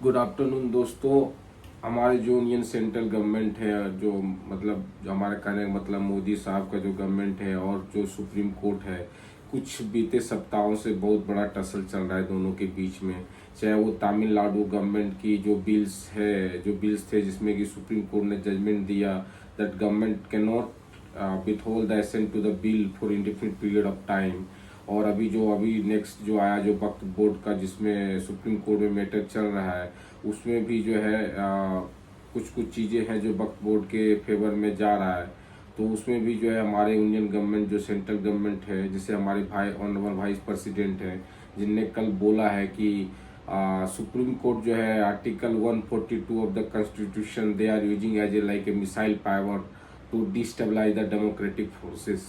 Good afternoon दोस्तों। हमारे जो इंडियन सेंट्रल गवर्नमेंट है, जो मतलब जो हमारे कहने का मतलब मोदी साहब का जो गवर्नमेंट है और जो सुप्रीम कोर्ट है, कुछ बीते सप्ताहों से बहुत बड़ा टसल चल रहा है दोनों के बीच में। चाहे वो तमिलनाडु गवर्नमेंट की जो बिल्स थे जिसमें कि सुप्रीम कोर्ट ने जजमेंट दिया that government can not withhold the assent to the bill for indefinite period of time। और अभी नेक्स्ट जो आया जो वक्फ बोर्ड का, जिसमें सुप्रीम कोर्ट में मैटर चल रहा है, उसमें भी जो है कुछ कुछ चीज़ें हैं जो वक्फ बोर्ड के फेवर में जा रहा है। तो उसमें भी जो है हमारे इंडियन गवर्नमेंट जो सेंट्रल गवर्नमेंट है, जिसे हमारे भाई ऑनरेबल वाइस प्रेसिडेंट हैं, जिनने कल बोला है कि सुप्रीम कोर्ट जो है article 142 of the constitution they are using as a like a missile power to destabilise the democratic forces.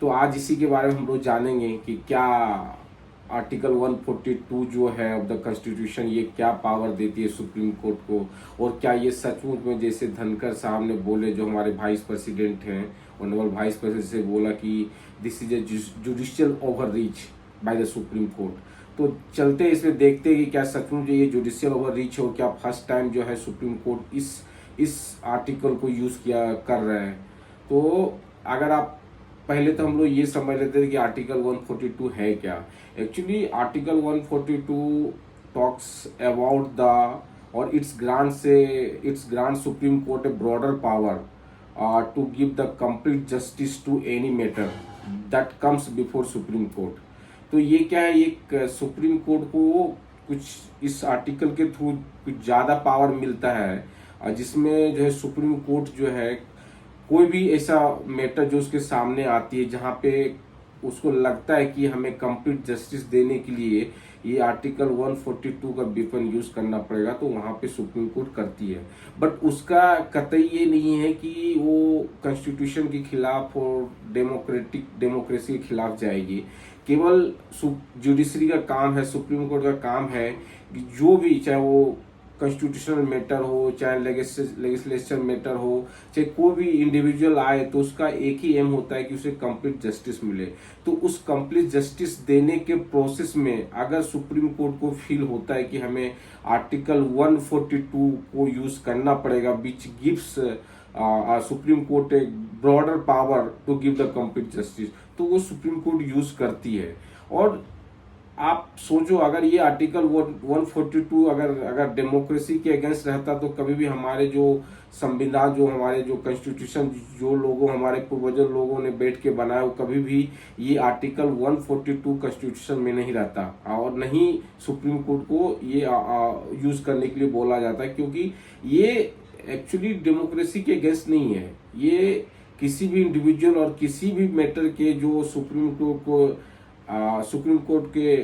तो आज इसी के बारे में हम लोग जानेंगे कि क्या आर्टिकल 142 जो है ऑफ द कॉन्स्टिट्यूशन ये क्या पावर देती है सुप्रीम कोर्ट को, और क्या ये सचमुच में जैसे धनखड़ साहब ने बोले, जो हमारे वाइस प्रेसिडेंट हैं, ऑनरेबल वाइस प्रेसिडेंट से बोला कि this is a judicial over reach by the supreme Court. तो चलते इसमें देखते हैं कि क्या सचमुच ये जुडिशियल ओवर रीच हो, क्या फर्स्ट टाइम जो है सुप्रीम कोर्ट इस आर्टिकल को यूज कर रहे हैं। तो अगर आप पहले तो हम लोग ये समझ लेते थे कि आर्टिकल 142 है क्या। Actually article 142 talks about the और it's grant Supreme Court a broader power to give the complete justice to any matter that comes before Supreme Court. तो ये क्या है, एक सुप्रीम कोर्ट को कुछ इस आर्टिकल के थ्रू कुछ ज़्यादा पावर मिलता है, जिसमें जो है सुप्रीम कोर्ट जो है कोई भी ऐसा मैटर जो उसके सामने आती है जहाँ पे उसको लगता है कि हमें कंप्लीट जस्टिस देने के लिए ये आर्टिकल 142 का वेपन यूज करना पड़ेगा, तो वहाँ पे सुप्रीम कोर्ट करती है। बट उसका कतई ये नहीं है कि वो कॉन्स्टिट्यूशन के खिलाफ और डेमोक्रेसी के खिलाफ जाएगी। केवल जुडिशरी का काम है, सुप्रीम कोर्ट का काम है कि जो भी, चाहे वो कॉन्स्टिट्यूशनल मैटर हो, चाहे लेजिस्लेशन मैटर हो, चाहे कोई भी इंडिविजुअल आए, तो उसका एक ही एम होता है कि उसे कंप्लीट जस्टिस मिले। तो उस कंप्लीट जस्टिस देने के प्रोसेस में अगर सुप्रीम कोर्ट को फील होता है कि हमें आर्टिकल 142 को यूज करना पड़ेगा, विच गिव्स सुप्रीम कोर्ट एक broader power to give the complete justice, तो वो सुप्रीम कोर्ट यूज करती है। और आप सोचो, अगर ये आर्टिकल 142 अगर डेमोक्रेसी के अगेंस्ट रहता, तो कभी भी हमारे जो संविधान, जो हमारे जो कॉन्स्टिट्यूशन, जो लोगों हमारे पूर्वजों लोगों ने बैठ के बनाया, वो कभी भी ये आर्टिकल 142 कॉन्स्टिट्यूशन में नहीं रहता और नहीं सुप्रीम कोर्ट को ये यूज करने के लिए बोला जाता है, क्योंकि ये एक्चुअली डेमोक्रेसी के अगेंस्ट नहीं है। ये किसी भी इंडिविजुअल और किसी भी मैटर के जो सुप्रीम कोर्ट के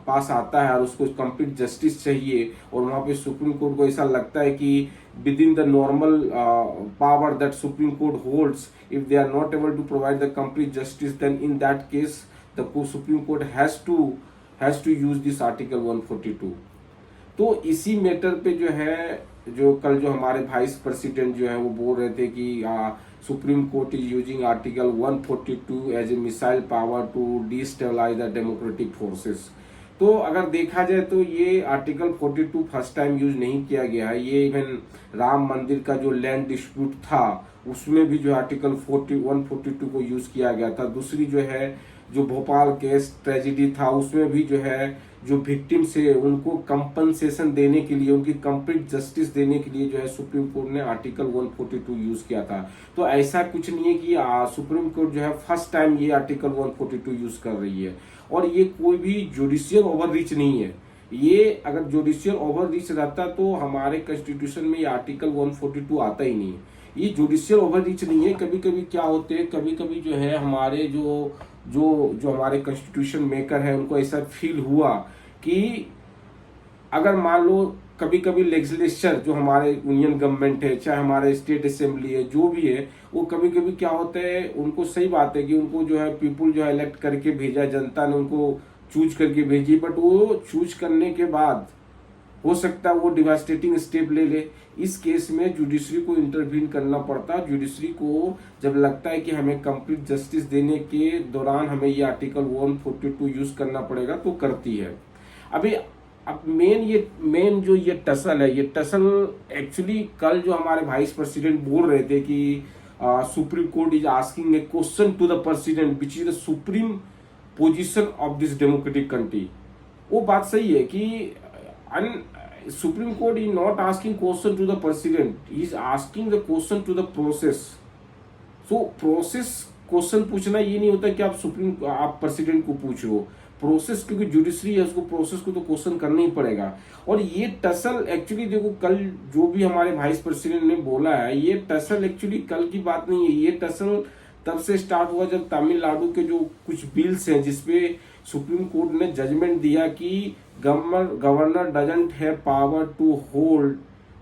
पास आता है और उसको कंप्लीट जस्टिस चाहिए, और वहाँ पे सुप्रीम कोर्ट को ऐसा लगता है कि within the normal power that supreme court holds, if they are not able to provide the complete justice, then in that case the supreme court has to use this article 142। तो इसी matter पे जो है, जो कल जो हमारे vice president जो है वो बोल रहे थे कि supreme court is using article 142 as a missile power to destabilise the democratic forces. तो अगर देखा जाए तो ये आर्टिकल 42 फर्स्ट टाइम यूज नहीं किया गया है। ये इवन राम मंदिर का जो लैंड डिस्प्यूट था, उसमें भी जो आर्टिकल 142 को यूज किया गया था। दूसरी जो है, जो भोपाल केस ट्रेजिडी था, उसमें भी जो है जो विक्टिम से उनको कंपनसेशन देने के लिए, उनकी कंप्लीट जस्टिस देने के लिए जो है सुप्रीम कोर्ट ने आर्टिकल 142 यूज किया था। तो ऐसा कुछ नहीं है कि सुप्रीम कोर्ट जो है फर्स्ट टाइम ये आर्टिकल 142 यूज कर रही है। और ये कोई भी जुडिशियल ओवर रीच नहीं है। ये अगर जुडिशियल ओवर रीच रहता तो हमारे कॉन्स्टिट्यूशन में ये आर्टिकल 142 आता ही नहीं है। ये जुडिशियल ओवर रीच नहीं है। कभी कभी क्या होते हैं, कभी कभी जो है हमारे जो जो जो हमारे कॉन्स्टिट्यूशन मेकर है, उनको ऐसा फील हुआ कि अगर मान लो कभी कभी लेजिस्लेचर, जो हमारे यूनियन गवर्नमेंट है, चाहे हमारे स्टेट असेंबली है, जो भी है, वो कभी कभी क्या होता है, उनको सही बात है कि उनको जो है पीपुल जो है इलेक्ट करके भेजा, जनता ने उनको चूज करके भेजी, बट वो चूज करने के बाद हो सकता है वो डिवास्टेटिंग स्टेप ले ले। इस केस में जुडिशरी को इंटरवीन करना पड़ता। जुडिशरी को जब लगता है कि हमें कंप्लीट जस्टिस देने के दौरान हमें ये आर्टिकल 142 यूज करना पड़ेगा, तो करती है। अभी अब मेन जो ये टसल है, ये टसल एक्चुअली कल जो हमारे वाइस प्रेसिडेंट बोल रहे थे कि supreme court is asking a question to the president which is the supreme position of this democratic country, वो बात सही है कि supreme court is not asking question to the president, he is asking the question to the process. So process question पूछना ये नहीं होता कि आप प्रेसिडेंट को पूछ रहे हो, प्रोसेस क्योंकि जुडिशरी है उसको प्रोसेस को तो क्वेश्चन करना ही पड़ेगा। और ये टसल एक्चुअली देखो कल जो भी हमारे वाइस प्रेसिडेंट ने बोला है, ये टसल एक्चुअली कल की बात नहीं है, ये टसल तब से स्टार्ट हुआ जब तमिलनाडु के जो कुछ बिल्स हैं जिसपे सुप्रीम कोर्ट ने जजमेंट दिया कि governor doesn't have power to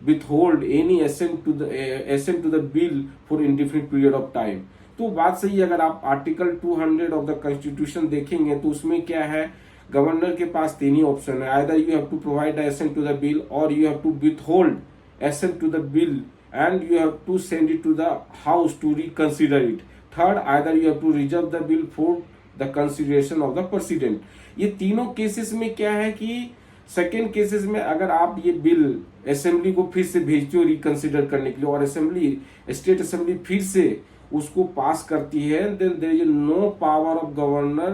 withhold any assent to the bill for indefinite period of time। तो बात सही है, अगर आप आर्टिकल 200 ऑफ द कॉन्स्टिट्यूशन देखेंगे तो उसमें क्या है, गवर्नर के पास तीन ही ऑप्शन है, either you have to provide assent to the bill और you have to withhold assent to the bill and you have to send it to the house to reconsider it. Third, either you have to reserve the bill for the consideration of the president. ये तीनों cases में क्या है कि second cases में अगर आप ये बिल असेंबली को फिर से भेजते हो रिकंसिडर करने के लिए और स्टेट असेंबली फिर से उसको पास करती है, then there is no power of governor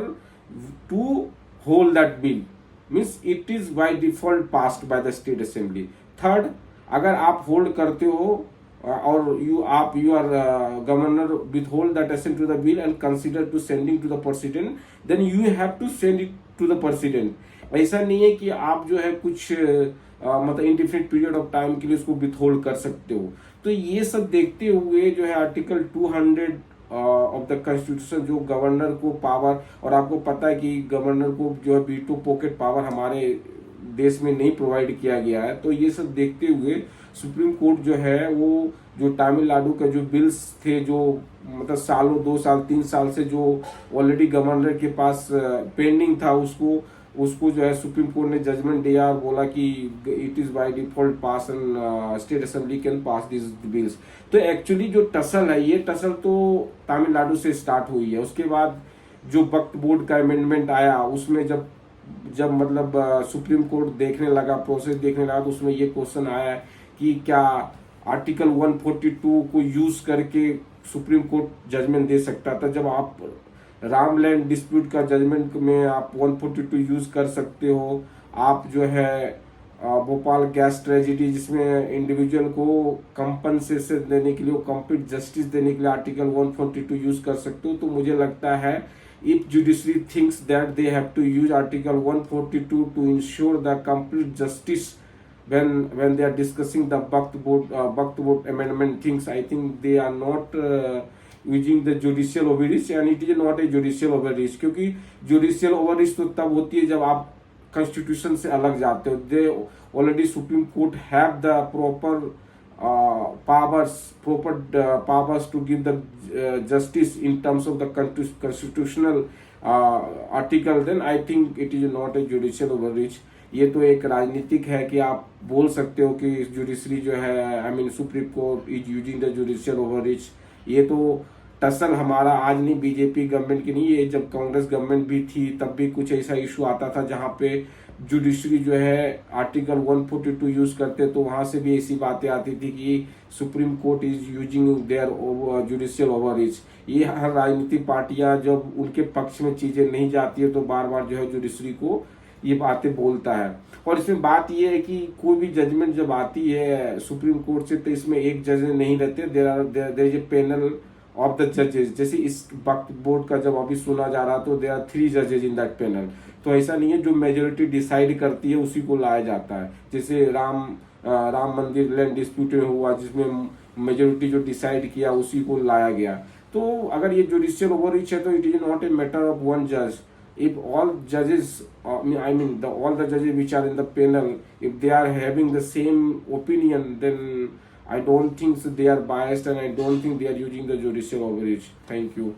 to hold that bill, means it is by default passed by the state assembly. Third, अगर आप होल्ड करते हो और you are governor withhold that assent to the bill and consider to sending to the president, then you have to send it to the president. ऐसा नहीं है कि आप जो है कुछ मतलब इंडिफिनिट पीरियड ऑफ टाइम के लिए उसको विथहोल्ड कर सकते हो। तो ये सब देखते हुए जो है आर्टिकल 200 ऑफ द कॉन्स्टिट्यूशन जो गवर्नर को पावर, और आपको पता है कि गवर्नर को जो है वीटो पॉकेट पावर हमारे देश में नहीं प्रोवाइड किया गया है, तो ये सब देखते हुए सुप्रीम कोर्ट जो है वो जो तमिलनाडु के जो बिल्स थे जो मतलब सालों 2 साल 3 साल से जो ऑलरेडी गवर्नर के पास पेंडिंग था उसको जो है सुप्रीम कोर्ट ने जजमेंट दिया और बोला कि it is by default pass and state assembly can pass this bills. तो एक्चुअली जो टसल है, ये टसल तो तमिलनाडु से स्टार्ट हुई है। उसके बाद जो वक्फ बोर्ड का अमेंडमेंट आया उसमें जब मतलब सुप्रीम कोर्ट देखने लगा, प्रोसेस देखने लगा, तो उसमें ये क्वेश्चन आया कि क्या आर्टिकल 142 को यूज करके सुप्रीम कोर्ट जजमेंट दे सकता था। जब आप रामलैंड डिस्प्यूट का जजमेंट में आप 142 यूज कर सकते हो, आप जो है भोपाल गैस ट्रेजिडी जिसमें इंडिविजुअल को कंपनसेशन देने के लिए, कंप्लीट जस्टिस देने के लिए आर्टिकल 142 यूज कर सकते हो। तो मुझे लगता है if judiciary thinks that they have to use article 142 to ensure the complete justice when they are discussing the Waqf board amendment things, I think they are not using the judicial overreach and it is not a judicial overreach, क्योंकि judicial overreach तो तब होती है जब आप constitution से अलग जाते हो। they already Supreme Court have the proper powers to give the justice in terms of the constitutional article, then I think it is not a judicial overreach। ये तो एक राजनीतिक है कि आप बोल सकते हो कि जुडिशरी जो है I mean supreme court is using the judicial overreach. ये तो टसल हमारा आज नहीं, बीजेपी गवर्नमेंट की नहीं, ये जब कांग्रेस गवर्नमेंट भी थी तब भी कुछ ऐसा इशू आता था जहां पे जुडिशरी जो है आर्टिकल 142 यूज करते, तो वहां से भी ऐसी बातें आती थी कि supreme court is using their judicial overreach. ये हर राजनीतिक पार्टियां जब उनके पक्ष में चीजें नहीं जाती है तो बार बार जो है जुडिशरी को ये बातें बोलता है। और इसमें बात ये है कि कोई भी जजमेंट जब आती है सुप्रीम कोर्ट से तो इसमें एक जज नहीं रहते, there is a panel of the जजेस। जैसे इस वक्फ बोर्ड का जब अभी सुना जा रहा तो देयर आर 3 जजेस इन दैट पैनल। तो ऐसा नहीं है जो मेजोरिटी डिसाइड करती है उसी को लाया जाता है। जैसे राम मंदिर लैंड डिस्प्यूट में हुआ जिसमें मेजोरिटी जो डिसाइड किया उसी को लाया गया। तो अगर ये जुडिशियल ओवररीच है तो it is not a matter of one जज। If all judges, all the judges which are in the panel, if they are having the same opinion, then I don't think so they are biased and I don't think they are using the judicial overreach. Thank you.